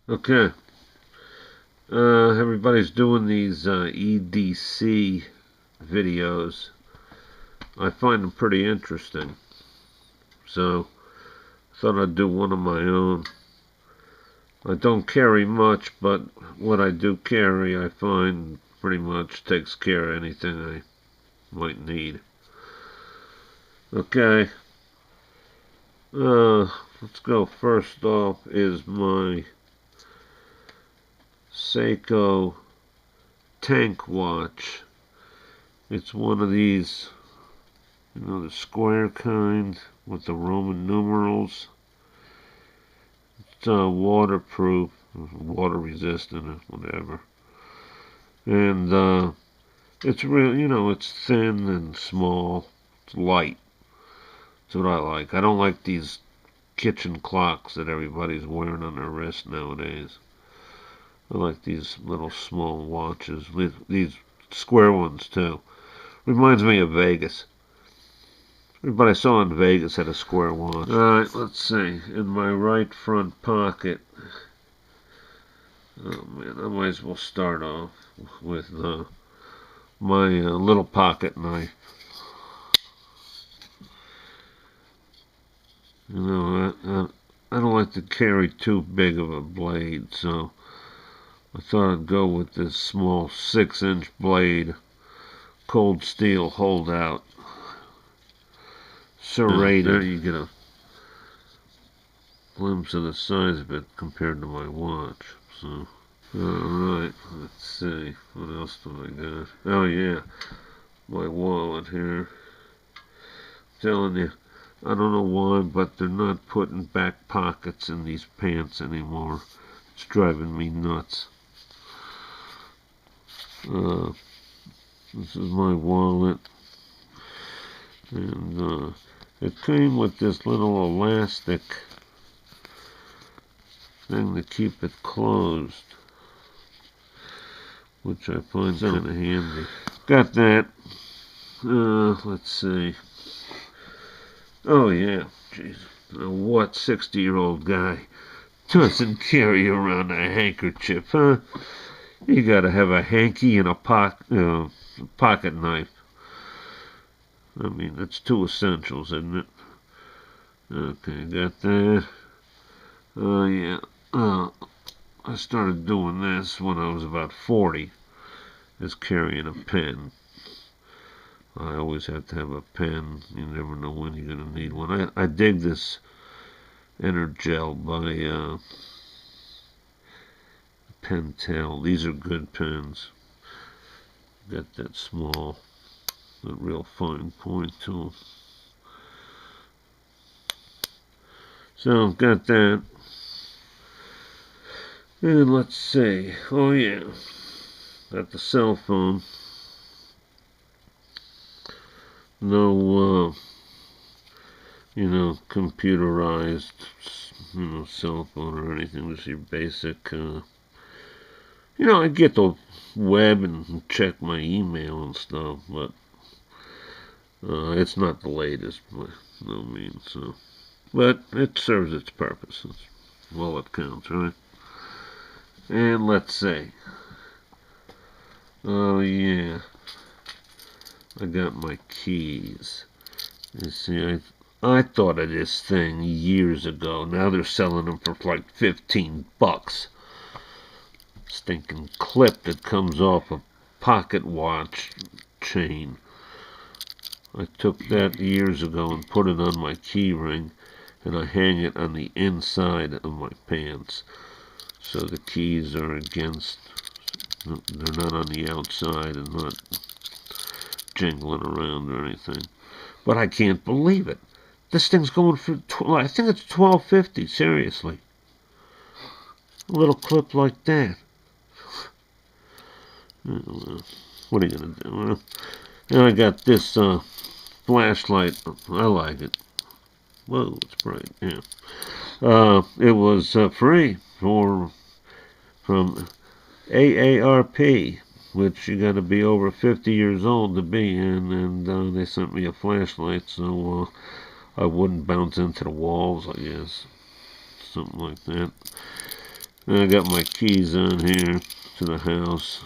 Okay. Everybody's doing these EDC videos. I find them pretty interesting. So, I thought I'd do one of my own. I don't carry much, but what I do carry, I find pretty much takes care of anything I might need. Okay. Let's go. First off is my Seiko tank watch. It's one of these, the square kind with the Roman numerals. It's waterproof, water resistant, or whatever. And it's real, it's thin and small. It's light. That's what I like. I don't like these kitchen clocks that everybody's wearing on their wrist nowadays. I like these little small watches. These square ones, too. Reminds me of Vegas. Everybody I saw in Vegas had a square watch. Alright, let's see. In my right front pocket. Oh man, I might as well start off with my little pocket knife. I don't like to carry too big of a blade, so I thought I'd go with this small 6-inch blade, cold steel holdout, serrated. There you get a glimpse of the size of it compared to my watch. So, alright, let's see, what else do I got? Oh yeah, my wallet here. I'm telling you, I don't know why, but they're not putting back pockets in these pants anymore. It's driving me nuts. This is my wallet, and it came with this little elastic thing to keep it closed, which I find kind of handy. Got that. Let's see. Oh yeah, jeez. What 60-year-old guy doesn't carry around a handkerchief, huh? You gotta have a hanky and a pocket knife. I mean, that's two essentials, isn't it? Okay, got that. Oh yeah. I started doing this when I was about 40, is carrying a pen. I always have to have a pen. You never know when you're going to need one. I dig this Energel by Pentel. These are good pens. Got that small, that real fine point to them. So, got that. And let's see. Oh, yeah. Got the cell phone. No, computerized, cell phone or anything. Just your basic, I get the web and check my email and stuff, but it's not the latest by no means, so. But it serves its purpose. Well, it counts, right? And let's see. Oh, yeah. I got my keys. You see, I thought of this thing years ago. Now they're selling them for like $15. Stinking clip that comes off a pocket watch chain. I took that years ago and put it on my key ring, and I hang it on the inside of my pants. So the keys are against, they're not on the outside and not jingling around or anything. But I can't believe it. This thing's going for, I think it's $12.50, seriously. A little clip like that. What are you going to do? Well, now I got this flashlight. I like it. Whoa, it's bright, yeah. It was free from AARP, which you got to be over 50 years old to be in, and they sent me a flashlight so I wouldn't bounce into the walls, I guess. Something like that. And I got my keys on here to the house.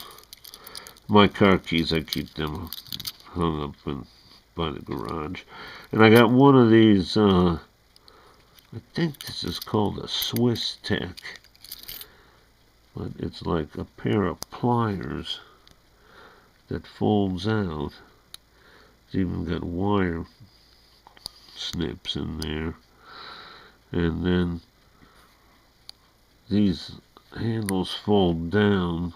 My car keys, I keep them hung up by the garage. And I got one of these, I think this is called a Swiss Tech. But it's like a pair of pliers that folds out. It's even got wire snips in there. And then these handles fold down,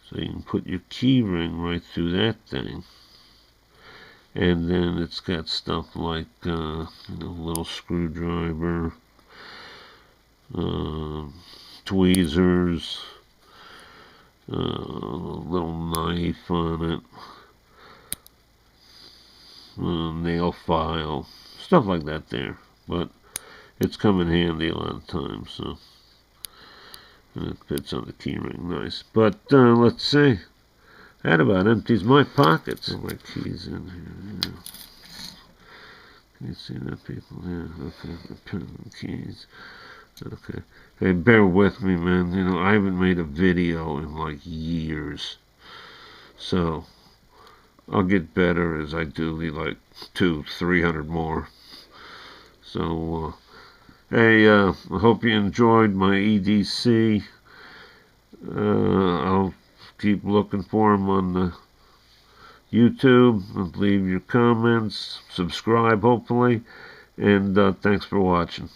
so you can put your key ring right through that thing. And then it's got stuff like little screwdriver, tweezers, a little knife on it, nail file, stuff like that there. But it's come in handy a lot of times, so. And it fits on the keyring nice. But let's see. That about empties my pockets. Put my keys in here. Yeah. Can you see that, people? Yeah, okay. The pen and keys. Okay. Hey, bear with me, man. You know, I haven't made a video in like years. So, I'll get better as I do like 200-300 more. So, hey, I hope you enjoyed my EDC. I'll keep looking for them on the YouTube. Leave your comments, subscribe hopefully, and thanks for watching.